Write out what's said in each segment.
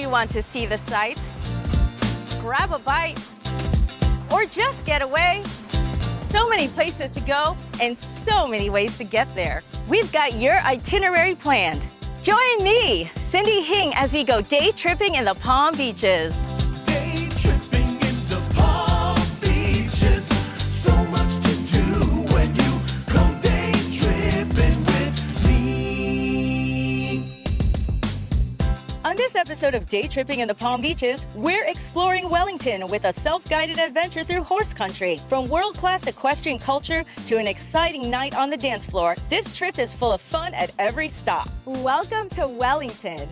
you want to see the sights, grab a bite, or just get away. So many places to go and so many ways to get there. We've got your itinerary planned. Join me, Cindy Hing, as we go day tripping in the Palm Beaches. Day tripping in the Palm Beaches. So much to do when you come day tripping with me. On this episode of Day Tripping in the Palm Beaches, we're exploring Wellington with a self-guided adventure through horse country. From world-class equestrian culture to an exciting night on the dance floor, this trip is full of fun at every stop. Welcome to Wellington.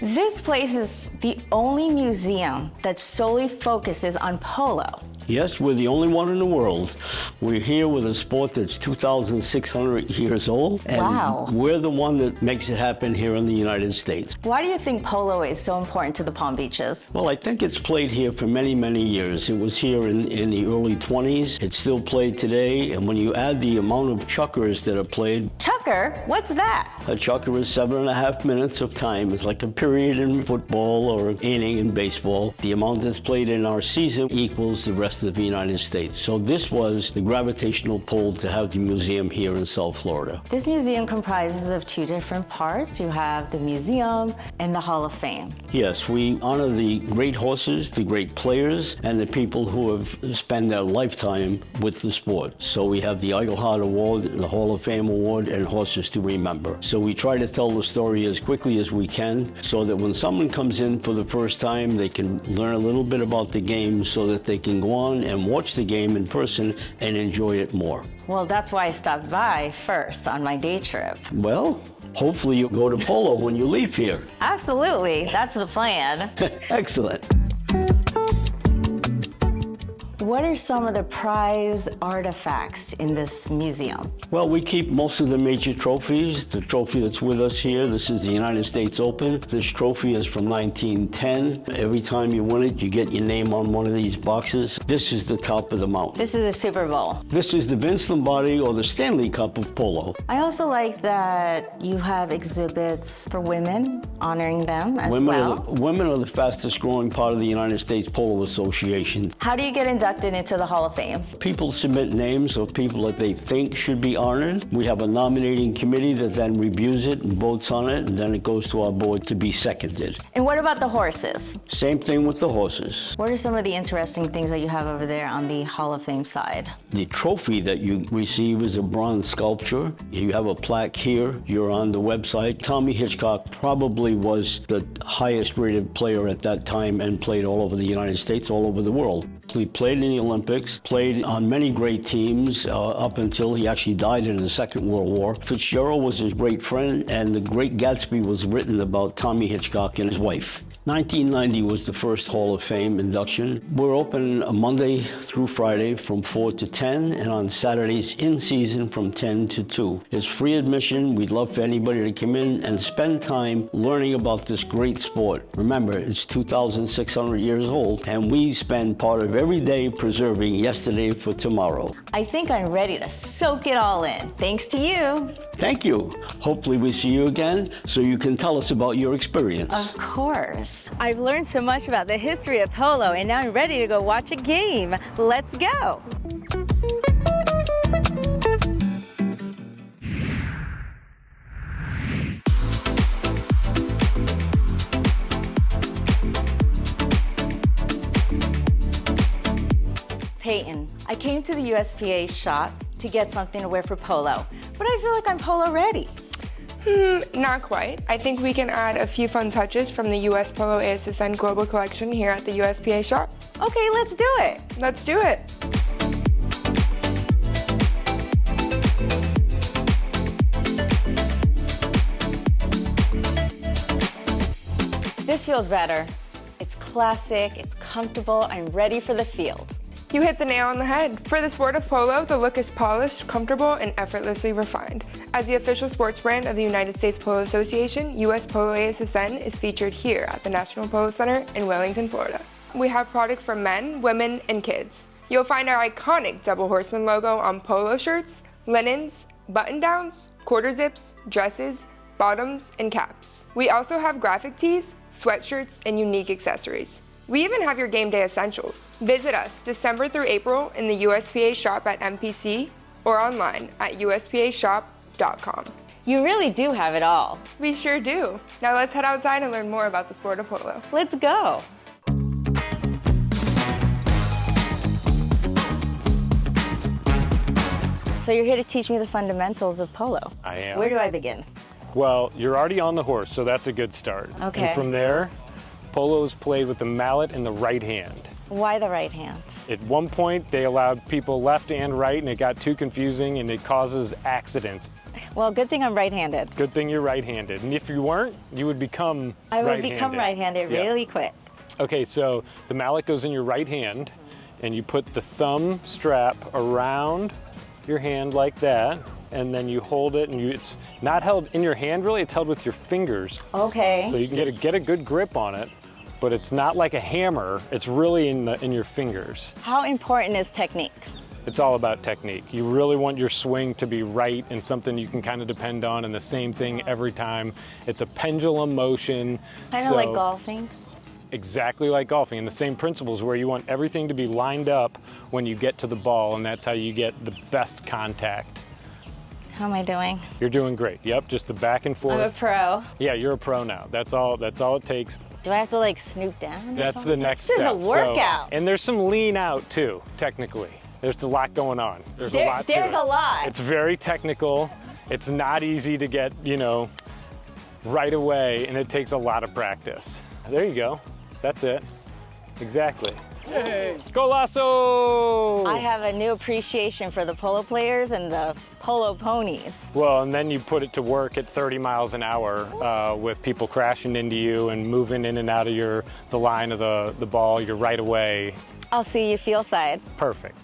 This place is the only museum that solely focuses on polo. Yes, we're the only one in the world. We're here with a sport that's 2,600 years old, and Wow. we're the one that makes it happen here in the United States. Why do you think polo is so important to the Palm Beaches? Well, I think it's played here for many, many years. It was here in the early 20s. It's still played today, and when you add the amount of chukkers that are played, Chukker? What's that? a chukker is 7.5 minutes of time. It's like a period in football or an inning in baseball. The amount that's played in our season equals the rest of the United States. So this was the gravitational pull to have the museum here in South Florida. This museum comprises of two different parts. You have the museum and the Hall of Fame. Yes, we honor the great horses, the great players, and the people who have spent their lifetime with the sport. So we have the Eaglehart Award, the Hall of Fame Award, and Horses to Remember. So we try to tell the story as quickly as we can so that when someone comes in for the first time, they can learn a little bit about the game so that they can go on and watch the game in person and enjoy it more. Well, that's why I stopped by first on my day trip. Well, hopefully you'll go to polo when you leave here. Absolutely, that's the plan. Excellent. What are some of the prized artifacts in this museum? Well, we keep most of the major trophies. The trophy that's with us here, this is the United States Open. This trophy is from 1910. Every time you win it, you get your name on one of these boxes. This is the top of the mountain. This is a Super Bowl. This is the Vince Lombardi or the Stanley Cup of polo. I also like that you have exhibits for women, honoring them as well. Women are the fastest growing part of the United States Polo Association. How do you get inducted into the Hall of Fame? People submit names of people that they think should be honored. We have a nominating committee that then reviews it and votes on it, and then it goes to our board to be seconded. And what about the horses? Same thing with the horses. What are some of the interesting things that you have over there on the Hall of Fame side? The trophy that you receive is a bronze sculpture. You have a plaque here. You're on the website. Tommy Hitchcock probably was the highest rated player at that time and played all over the United States, all over the world. He played in the Olympics, played on many great teams up until he actually died in the Second World War. Fitzgerald was his great friend, and The Great Gatsby was written about Tommy Hitchcock and his wife. 1990 was the first Hall of Fame induction. We're open Monday through Friday from 4 to 10, and on Saturdays in season from 10 to 2. It's free admission. We'd love for anybody to come in and spend time learning about this great sport. Remember, it's 2,600 years old, and we spend part of every day preserving yesterday for tomorrow. I think I'm ready to soak it all in. Thanks to you. Thank you. Hopefully we see you again so you can tell us about your experience. Of course. I've learned so much about the history of polo, and now I'm ready to go watch a game. Let's go. Peyton, I came to the USPA shop to get something to wear for polo, but I feel like I'm polo ready. Not quite. I think we can add a few fun touches from the US Polo ASSN Global Collection here at the USPA shop. Okay, let's do it. Let's do it. This feels better. It's classic, it's comfortable, I'm ready for the field. You hit the nail on the head. For the sport of polo, the look is polished, comfortable, and effortlessly refined. As the official sports brand of the United States Polo Association, US Polo ASSN is featured here at the National Polo Center in Wellington, Florida. We have product for men, women, and kids. You'll find our iconic double horseman logo on polo shirts, linens, button-downs, quarter zips, dresses, bottoms, and caps. We also have graphic tees, sweatshirts, and unique accessories. We even have your game day essentials. Visit us December through April in the USPA shop at MPC or online at uspashop.com. You really do have it all. We sure do. Now let's head outside and learn more about the sport of polo. Let's go. So you're here to teach me the fundamentals of polo. I am. Where do I begin? Well, you're already on the horse, so that's a good start. Okay. And from there, polo is played with the mallet in the right hand. Why the right hand? At one point, they allowed people left and right, and it got too confusing, and it causes accidents. Well, good thing I'm right-handed. Good thing you're right-handed. And if you weren't, you would become I would right-handed. become right-handed Yeah. really quick. Okay, so the mallet goes in your right hand, and you put the thumb strap around your hand like that, and then you hold it, and it's not held in your hand really, it's held with your fingers. Okay. So you can get a good grip on it, but it's not like a hammer, it's really in your fingers. How important is technique? It's all about technique. You really want your swing to be right and something you can kind of depend on, and the same thing every time. It's a pendulum motion. Kind of like golfing. Exactly like golfing, and the same principles where you want everything to be lined up when you get to the ball, and that's how you get the best contact. How am I doing? You're doing great. Yep, just the back and forth. I'm a pro. Yeah, you're a pro now. That's all it takes. Do I have to like snoop down? That's something? the next This step. is a workout. And there's some lean out too, technically. There's a lot going on. There's a lot to There's it. a lot. It's very technical. It's not easy to get, right away, and it takes a lot of practice. There you go. That's it. Exactly. Hey. Golazo! I have a new appreciation for the polo players and the polo ponies. Well, and then you put it to work at 30 miles an hour with people crashing into you and moving in and out of the line of the ball. You're right away. I'll see you field side. Perfect.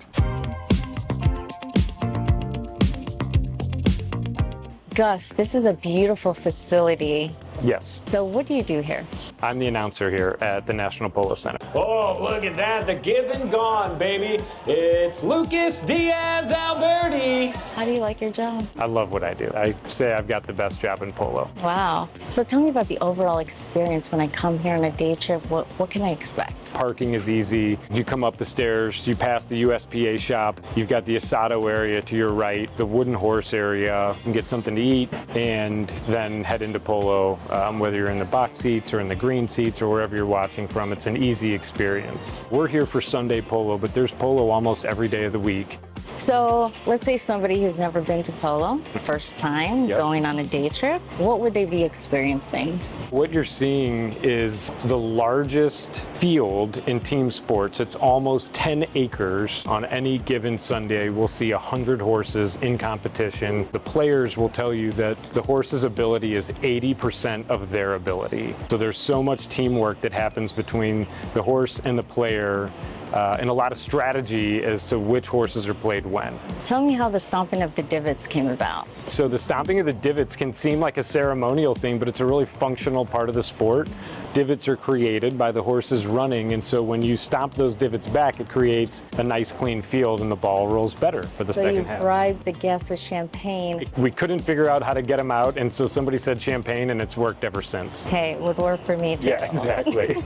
Gus, this is a beautiful facility. Yes. So what do you do here? I'm the announcer here at the National Polo Center. Oh, look at that, the give and gone, baby. It's Lucas Diaz Alberti. How do you like your job? I love what I do. I say I've got the best job in polo. Wow. So tell me about the overall experience when I come here on a day trip. What can I expect? Parking is easy. You come up the stairs, you pass the USPA shop, you've got the Asado area to your right, the wooden horse area. You can get something to eat and then head into polo. Whether you're in the box seats or in the green seats or wherever you're watching from, it's an easy experience. We're here for Sunday polo, but there's polo almost every day of the week. So let's say somebody who's never been to polo, first time going on a day trip, what would they be experiencing? What you're seeing is the largest field in team sports. It's almost 10 acres. On any given Sunday, we'll see 100 horses in competition. The players will tell you that the horse's ability is 80% of their ability. So there's so much teamwork that happens between the horse and the player, and a lot of strategy as to which horses are played when. Tell me how the stomping of the divots came about. So the stomping of the divots can seem like a ceremonial thing, but it's a really functional part of the sport. Divots are created by the horses running, and so when you stomp those divots back, it creates a nice clean field and the ball rolls better for the second half. So you bribed the guests with champagne. We couldn't figure out how to get them out, and so somebody said champagne, and it's worked ever since. Hey, it would work for me too. Yeah, exactly.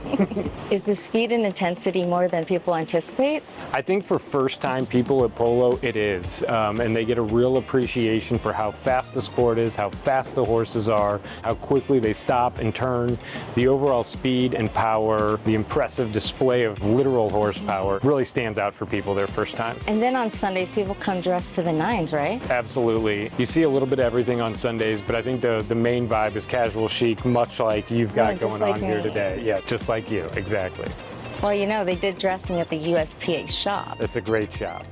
Is the speed and intensity more than people anticipate? I think for first-time people at polo, it is, and they get a real appreciation for how fast the sport is, how fast the horses are, how quickly they stop and turn. The overall speed and power, the impressive display of literal horsepower really stands out for people their first time. And then on Sundays, people come dressed to the nines, right? Absolutely. You see a little bit of everything on Sundays, but I think the main vibe is casual chic, much like you've got going on here today. Yeah, just like you, exactly. Well, you know, they did dress me at the USPA shop. It's a great shop.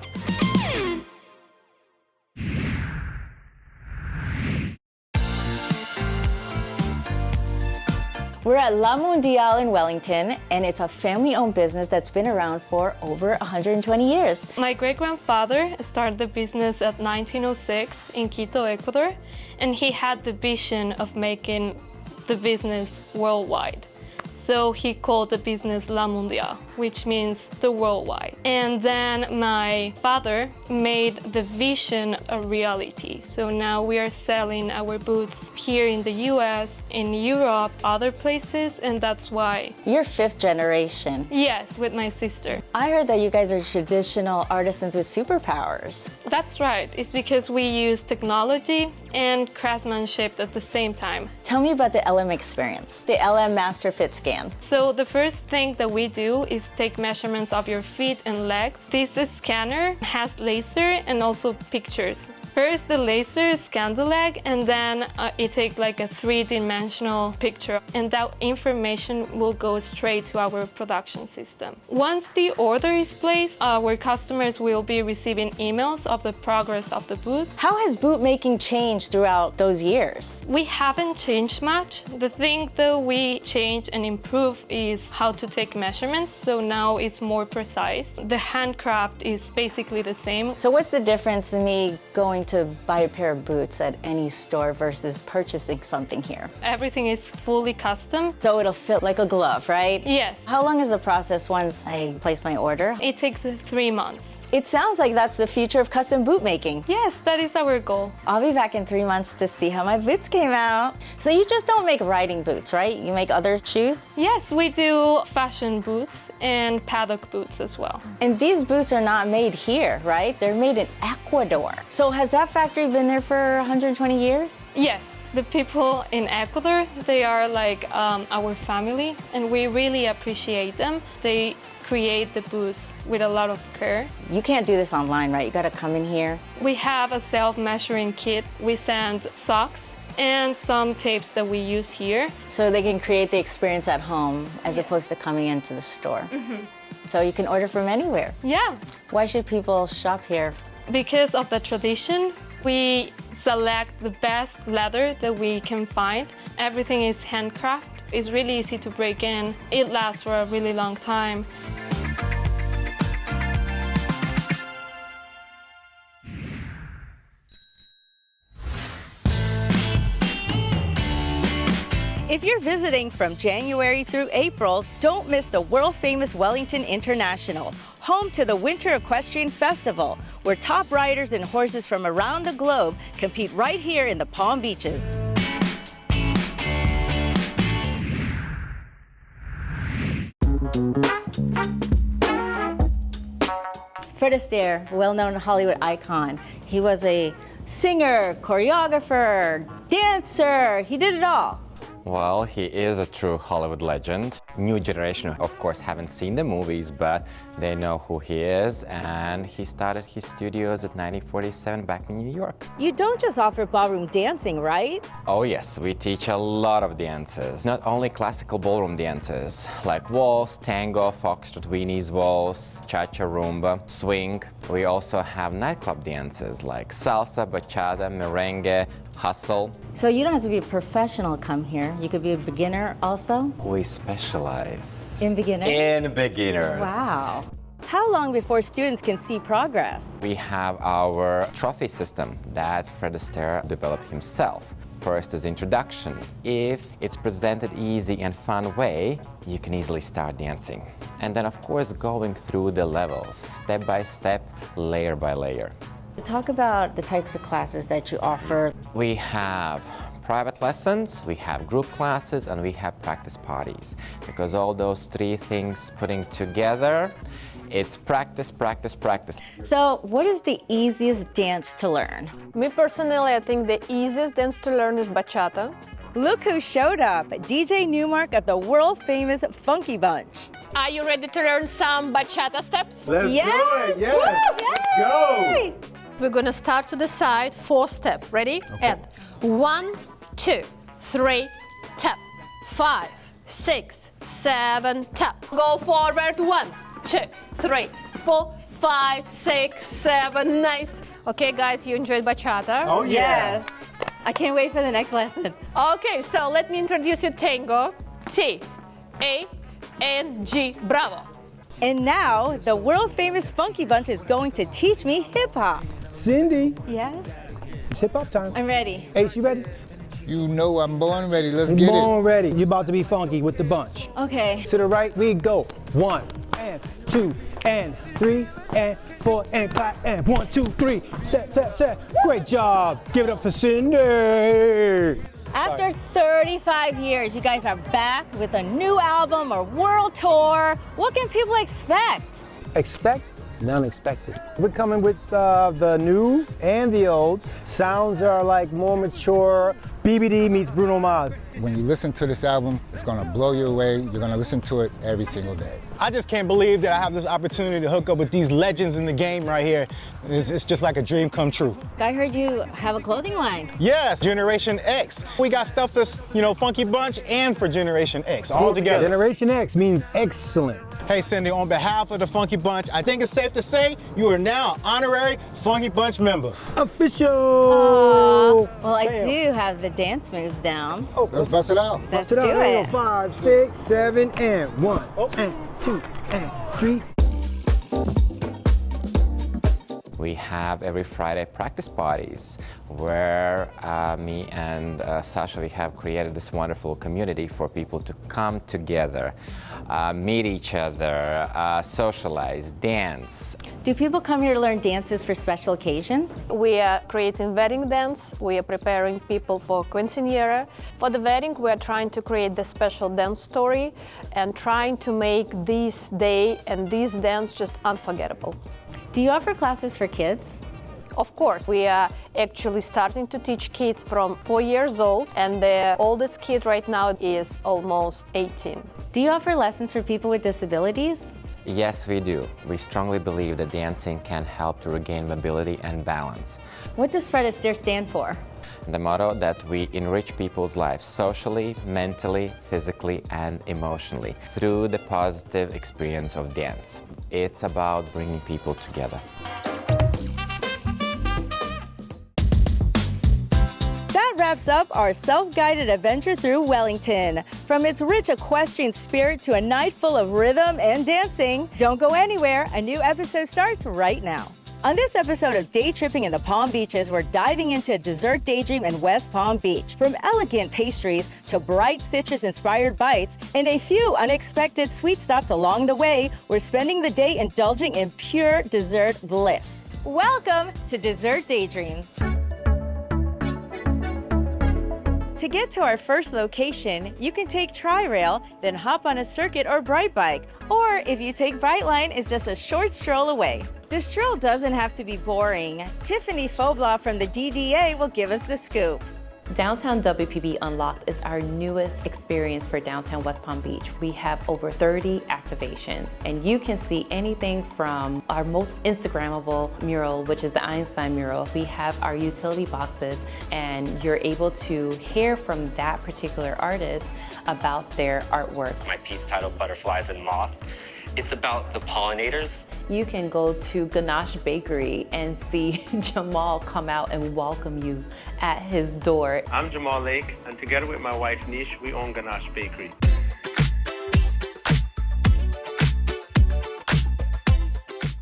We're at La Mundial in Wellington, and it's a family-owned business that's been around for over 120 years. My great-grandfather started the business at 1906 in Quito, Ecuador, and he had the vision of making the business worldwide. So he called the business La Mundial, which means the worldwide. And then my father made the vision a reality. So now we are selling our boots here in the US, in Europe, other places, and that's why. You're fifth generation. Yes, with my sister. I heard that you guys are traditional artisans with superpowers. That's right. It's because we use technology and craftsmanship at the same time. Tell me about the LM experience, the LM Master Fit Scan. So the first thing that we do is take measurements of your feet and legs. This scanner has laser and also pictures. First, the laser scans the leg, and then it takes like a three-dimensional picture, and that information will go straight to our production system. Once the order is placed, our customers will be receiving emails of the progress of the boot. How has boot making changed throughout those years? We haven't changed much. The thing that we change and improve is how to take measurements, so now it's more precise. The handcraft is basically the same. So what's the difference in me going to buy a pair of boots at any store versus purchasing something here? Everything is fully custom. So it'll fit like a glove, right? Yes. How long is the process once I place my order? It takes 3 months. It sounds like that's the future of custom boot making. Yes, that is our goal. I'll be back in 3 months to see how my boots came out. So you just don't make riding boots, right? You make other shoes? Yes, we do fashion boots and paddock boots as well. And these boots are not made here, right? They're made in Ecuador. So has that factory been there for 120 years? Yes, the people in Ecuador, they are like our family, and we really appreciate them. They create the boots with a lot of care. You can't do this online, right? You gotta come in here. We have a self-measuring kit. We send socks and some tapes that we use here. So they can create the experience at home as opposed to coming into the store. So you can order from anywhere. Yeah, Why should people shop here? because of the tradition, we select the best leather that we can find. Everything is handcraft. It's really easy to break in. It lasts for a really long time. If you're visiting from January through April, don't miss the world-famous Wellington International, home to the Winter Equestrian Festival, where top riders and horses from around the globe compete right here in the Palm Beaches. Fred Astaire, well-known Hollywood icon. He was a singer, choreographer, dancer. He did it all. Well, he is a true Hollywood legend. New generation, of course, haven't seen the movies, but they know who he is, and he started his studios at 1947 back in New York. You don't just offer ballroom dancing, right? Oh yes, we teach a lot of dances. Not only classical ballroom dances, like waltz, tango, foxtrot, Viennese waltz, cha-cha, rumba, swing. We also have nightclub dances like salsa, bachata, merengue, hustle. So you don't have to be a professional to come here. You could be a beginner also? We specialize In beginners? in beginners. Wow. How long before students can see progress? We have our trophy system that Fred Astaire developed himself. First is introduction. If it's presented easy and fun way, you can easily start dancing. And then of course going through the levels, step by step, layer by layer. Talk about the types of classes that you offer. We have private lessons, we have group classes, and we have practice parties. Because all those three things putting together, it's practice, practice, practice. So what is the easiest dance to learn? Me personally, I think the easiest dance to learn is bachata. Look who showed up, DJ Newmark of the world-famous Funky Bunch. Are you ready to learn some bachata steps? Let's Yes! do it! Yes! Yay! Go! We're gonna start to the side, 4 step. Ready? And 1, 2, 3, tap. 5, 6, 7, tap. Go forward. 1, 2, 3, 4, 5, 6, 7. Nice. Okay, guys, you enjoyed bachata? Oh yeah! Yes. I can't wait for the next lesson. Okay, so let me introduce you tango. T, A, N, G. Bravo. And now, the world-famous Funky Bunch is going to teach me hip-hop. Cindy, Yes? it's hip hop time. I'm ready. Ace, you ready? You know I'm born ready. Let's get Born it. ready. You're about to be funky with the bunch. Okay. To the right we go. 1 and 2 and 3 and 4 and clap and 1, 2, 3. Set. Great job. Give it up for Cindy. After 35 years, you guys are back with a new album or world tour. What can people expect? Expect the unexpected. We're coming with the new and the old. Sounds are like more mature. BBD meets Bruno Mars. When you listen to this album, it's gonna blow you away. You're gonna listen to it every single day. I just can't believe that I have this opportunity to hook up with these legends in the game right here. It's just like a dream come true. I heard you have a clothing line. Yes, Generation X. We got stuff that's, Funky Bunch and for Generation X all together. Generation X means excellent. Hey Cindy, on behalf of the Funky Bunch, I think it's safe to say you are now an honorary Funky Bunch member. Official. Well, I do have the dance moves down. Oh, Let's bust it out. Let's Sit do down. it. 5, 6, 7, and 1, and 2, and 3. We have every Friday practice parties where me and Sasha, we have created this wonderful community for people to come together, meet each other, socialize, dance. Do people come here to learn dances for special occasions? We are creating wedding dance. We are preparing people for quinceañera. For the wedding, we are trying to create the special dance story and trying to make this day and this dance just unforgettable. Do you offer classes for kids? Of course, we are actually starting to teach kids from 4 years old, and the oldest kid right now is almost 18. Do you offer lessons for people with disabilities? Yes, we do. We strongly believe that dancing can help to regain mobility and balance. What does Fred Astaire stand for? The motto that we enrich people's lives socially, mentally, physically, and emotionally through the positive experience of dance. It's about bringing people together. That wraps up our self-guided adventure through Wellington. From its rich equestrian spirit to a night full of rhythm and dancing, don't go anywhere. A new episode starts right now. On this episode of Day Tripping in the Palm Beaches, we're diving into a dessert daydream in West Palm Beach. From elegant pastries to bright citrus-inspired bites and a few unexpected sweet stops along the way, we're spending the day indulging in pure dessert bliss. Welcome to Dessert Daydreams. To get to our first location, you can take Tri-Rail, then hop on a Circuit or Bright Bike. Or if you take Brightline, it's just a short stroll away. The stroll doesn't have to be boring. Tiffany Faublas from the DDA will give us the scoop. Downtown WPB Unlocked is our newest experience for downtown West Palm Beach. We have over 30 activations, and you can see anything from our most Instagrammable mural, which is the Einstein mural. We have our utility boxes, and you're able to hear from that particular artist about their artwork. My piece titled Butterflies and Moth. It's about the pollinators. You can go to Ganache Bakery and see Jamal come out and welcome you at his door. I'm Jamal Lake, and together with my wife Nish, we own Ganache Bakery.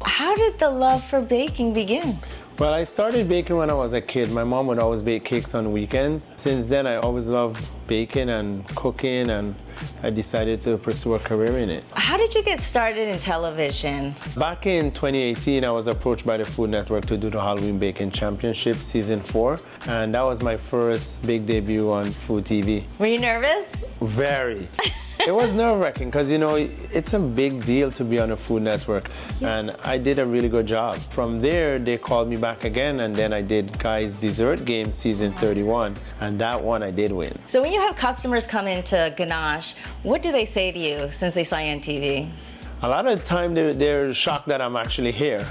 How did the love for baking begin? Well, I started baking when I was a kid. My mom would always bake cakes on weekends. Since then, I always loved baking and cooking, and I decided to pursue a career in it. How did you get started in television? Back in 2018, I was approached by the Food Network to do the Halloween Baking Championship Season 4, and that was my first big debut on Food TV. Were you nervous? Very. It was nerve-wracking because, you know, it's a big deal to be on a Food Network, and I did a really good job. From there, they called me back again, and then I did Guy's Dessert Game Season 31, and that one I did win. So when you have customers come into Ganache, what do they say to you since they saw you on TV? A lot of the time they're shocked that I'm actually here.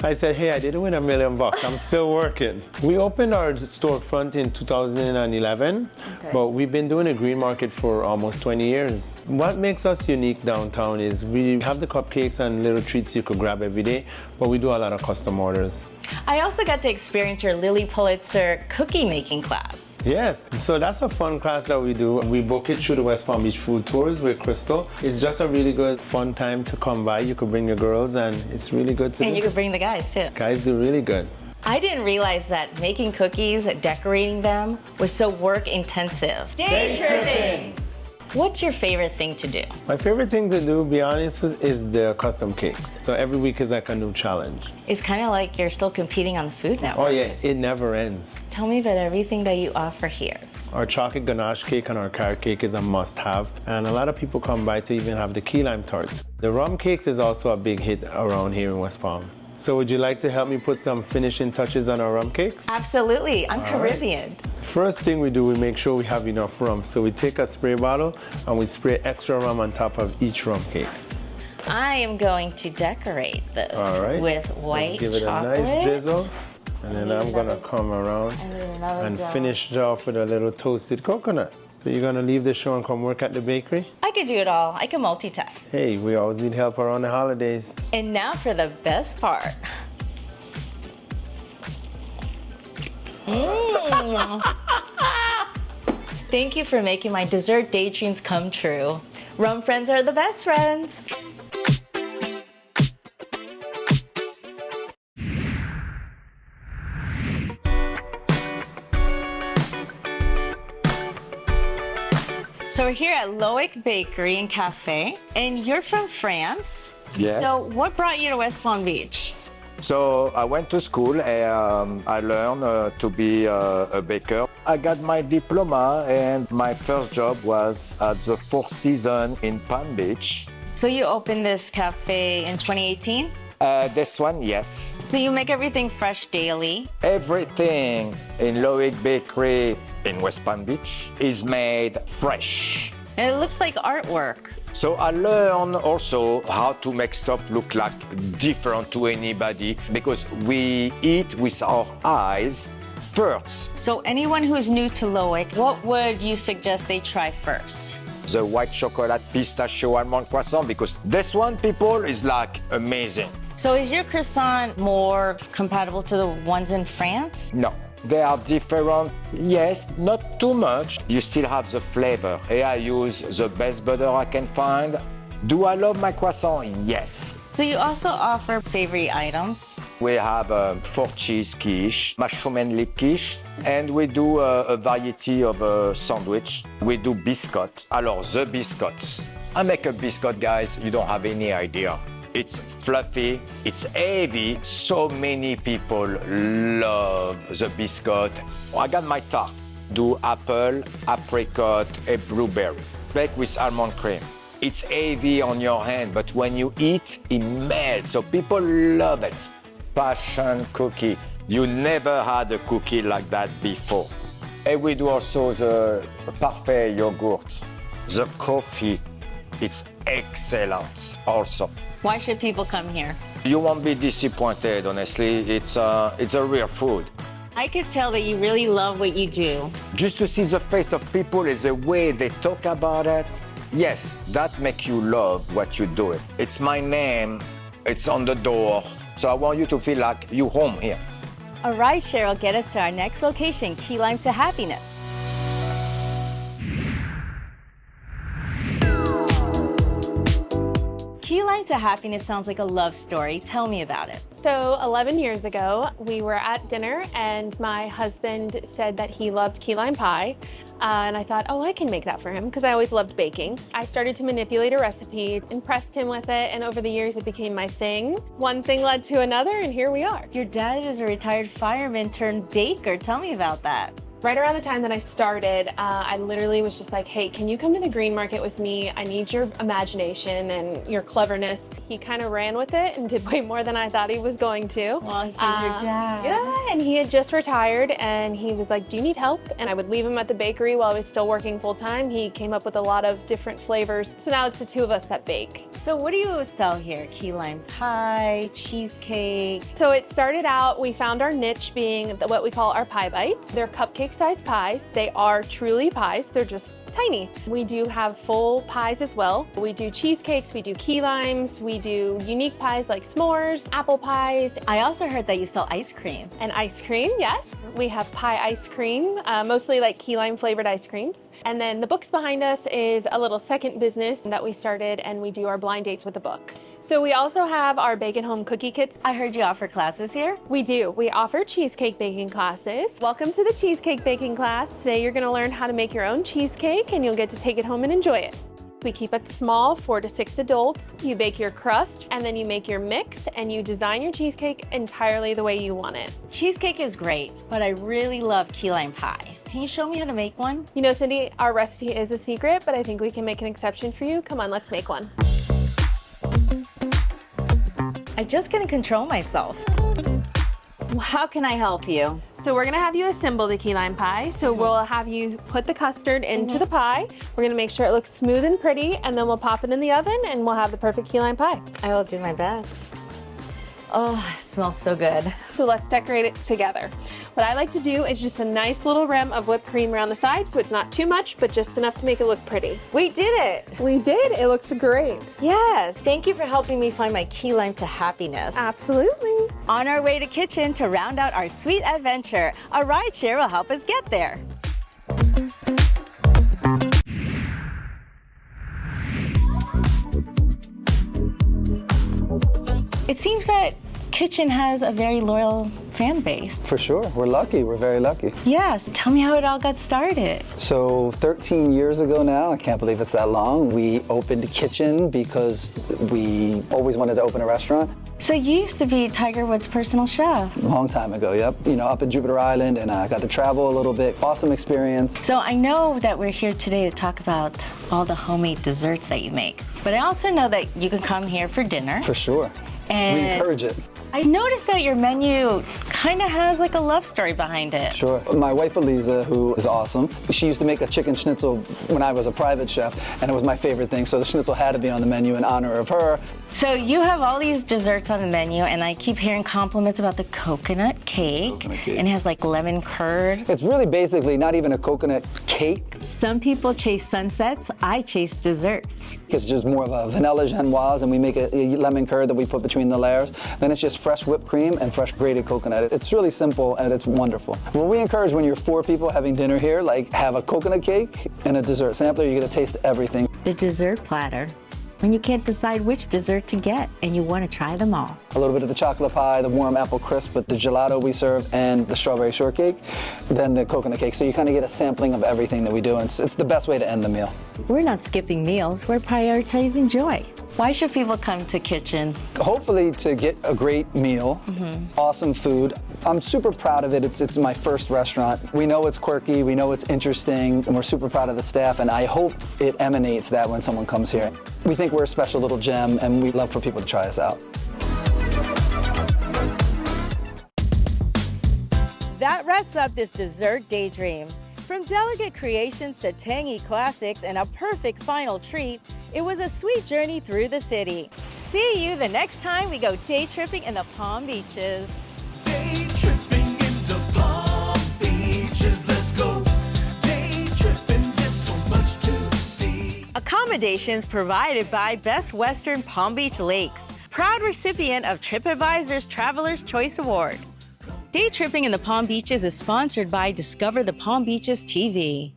I said, hey, I didn't win $1 million. I'm still working. We opened our storefront in 2011, but we've been doing a green market for almost 20 years. What makes us unique downtown is we have the cupcakes and little treats you could grab every day, but we do a lot of custom orders. I also got to experience your Lily Pulitzer cookie making class. Yes, so that's a fun class that we do. We book it through the West Palm Beach Food Tours with Crystal. It's just a really good, fun time to come by. You could bring your girls, and it's really good to do. And you could bring the guys, too. Guys do really good. I didn't realize that making cookies, decorating them, was so work intensive. Day tripping! What's your favorite thing to do? My favorite thing to do, to be honest, is the custom cakes. So every week is like a new challenge. It's kind of like you're still competing on the Food Network. Oh yeah, it never ends. Tell me about everything that you offer here. Our chocolate ganache cake and our carrot cake is a must-have, and a lot of people come by to even have the key lime tarts. The rum cakes is also a big hit around here in West Palm. So would you like to help me put some finishing touches on our rum cakes? Absolutely, I'm Caribbean. First thing we do, we make sure we have enough rum. So we take a spray bottle and we spray extra rum on top of each rum cake. I am going to decorate this with white give it chocolate. a nice drizzle. And then I'm gonna come around and finish it off with a little toasted coconut. So you're gonna leave the show and come work at the bakery? I could do it all. I can multitask. Hey, we always need help around the holidays. And now for the best part. Thank you for making my dessert daydreams come true. Rum friends are the best friends. So we're here at Loic Bakery and Cafe, and you're from France. Yes. So what brought you to West Palm Beach? So I went to school and I learned to be a baker. I got my diploma and my first job was at the Four Seasons in Palm Beach. So you opened this cafe in 2018? This one, yes. So you make everything fresh daily? Everything in Loic Bakery in West Palm Beach is made fresh. And it looks like artwork. So I learned also how to make stuff look like different to anybody because we eat with our eyes first. So anyone who's new to Loic, what would you suggest they try first? The white chocolate pistachio almond croissant because this one, people, is like amazing. So is your croissant more compatible to the ones in France? No. They are different, yes, not too much. You still have the flavor. Here I use the best butter I can find. Do I love my croissant? Yes. So you also offer savory items? We have 4-cheese quiche, mushroom and leek quiche, and we do a variety of sandwich. We do biscuits. Alors, the biscuits. I make a biscuit, guys, you don't have any idea. It's fluffy, it's heavy. So many people love the biscuit. I got my tart. Do apple, apricot, and blueberry. Baked with almond cream. It's heavy on your hand, but when you eat, it melts. So people love it. Passion cookie. You never had a cookie like that before. And we do also the parfait yogurt. The coffee, it's excellent also. Why should people come here? You won't be disappointed, honestly. It's a real food. I could tell that you really love what you do. Just to see the face of people and the way they talk about it, yes, that makes you love what you do. It's my name, it's on the door, so I want you to feel like you're home here. All right, Cheryl, get us to our next location, Key Lime to Happiness. Key Lime to Happiness sounds like a love story. Tell me about it. So 11 years ago, we were at dinner and my husband said that he loved key lime pie. And I thought, oh, I can make that for him because I always loved baking. I started to manipulate a recipe, impressed him with it, and over the years it became my thing. One thing led to another, and here we are. Your dad is a retired fireman turned baker. Tell me about that. Right around the time that I started, I literally was just like, hey, can you come to the green market with me? I need your imagination and your cleverness. He kind of ran with it and did way more than I thought he was going to. Well, he's your dad. Yeah, and he had just retired and he was like, do you need help? And I would leave him at the bakery while I was still working full time. He came up with a lot of different flavors. So now it's the two of us that bake. So what do you sell here? Key lime pie, cheesecake? So it started out, we found our niche being what we call our pie bites. They're cupcake-sized pies. They are truly pies. They're just tiny. We do have full pies as well. We do cheesecakes, we do key limes, we do unique pies like s'mores, apple pies. I also heard that you sell ice cream. And ice cream, yes. We have pie ice cream, mostly like key lime flavored ice creams. And then the books behind us is a little second business that we started, and we do our blind dates with a book. So we also have our bake at home cookie kits. I heard you offer classes here? We do. We offer cheesecake baking classes. Welcome to the cheesecake baking class. Today you're going to learn how to make your own cheesecake, and you'll get to take it home and enjoy it. We keep it small, 4 to 6 adults. You bake your crust, and then you make your mix, and you design your cheesecake entirely the way you want it. Cheesecake is great, but I really love key lime pie. Can you show me how to make one? You know, Cindy, our recipe is a secret, but I think we can make an exception for you. Come on, let's make one. I just couldn't control myself. How can I help you? So we're gonna have you assemble the key lime pie. So we'll have you put the custard into the pie. We're gonna make sure it looks smooth and pretty, and then we'll pop it in the oven and we'll have the perfect key lime pie. I will do my best. Oh, it smells so good. So let's decorate it together. What I like to do is just a nice little rim of whipped cream around the side, so it's not too much, but just enough to make it look pretty. We did it. We did, it looks great. Yes, thank you for helping me find my key lime to happiness. Absolutely. On our way to kitchen to round out our sweet adventure, a ride share will help us get there. It seems that Kitchen has a very loyal fan base. For sure, we're lucky, we're very lucky. Yes, tell me how it all got started. So 13 years ago now, I can't believe it's that long, we opened Kitchen because we always wanted to open a restaurant. So you used to be Tiger Woods' personal chef. A long time ago, yep. You know, up in Jupiter Island, and I got to travel a little bit. Awesome experience. So I know that we're here today to talk about all the homemade desserts that you make. But I also know that you can come here for dinner. For sure. And we encourage it. I noticed that your menu kind of has like a love story behind it. Sure. My wife Eliza, who is awesome, she used to make a chicken schnitzel when I was a private chef, and it was my favorite thing, so the schnitzel had to be on the menu in honor of her. So you have all these desserts on the menu, and I keep hearing compliments about the coconut cake. And it has like lemon curd. It's really basically not even a coconut cake. Some people chase sunsets, I chase desserts. It's just more of a vanilla genoise, and we make a lemon curd that we put between the layers. Then it's just fresh whipped cream and fresh grated coconut. It's really simple and it's wonderful. Well, we encourage when you're 4 people having dinner here, like have a coconut cake and a dessert sampler, you get to taste everything. The dessert platter, when you can't decide which dessert to get and you want to try them all. A little bit of the chocolate pie, the warm apple crisp with the gelato we serve, and the strawberry shortcake, then the coconut cake. So you kind of get a sampling of everything that we do, and it's the best way to end the meal. We're not skipping meals, we're prioritizing joy. Why should people come to Kitchen? Hopefully to get a great meal, awesome food. I'm super proud of it. It's my first restaurant. We know it's quirky, we know it's interesting, and we're super proud of the staff, and I hope it emanates that when someone comes here. We think we're a special little gem, and we'd love for people to try us out. That wraps up this Dessert Daydream. From delicate creations to tangy classics and a perfect final treat, it was a sweet journey through the city. See you the next time we go day tripping in the Palm Beaches. Day tripping in the Palm Beaches, let's go. Day tripping, there's so much to see. Accommodations provided by Best Western Palm Beach Lakes, proud recipient of TripAdvisor's Traveler's Choice Award. Day tripping in the Palm Beaches is sponsored by Discover the Palm Beaches TV.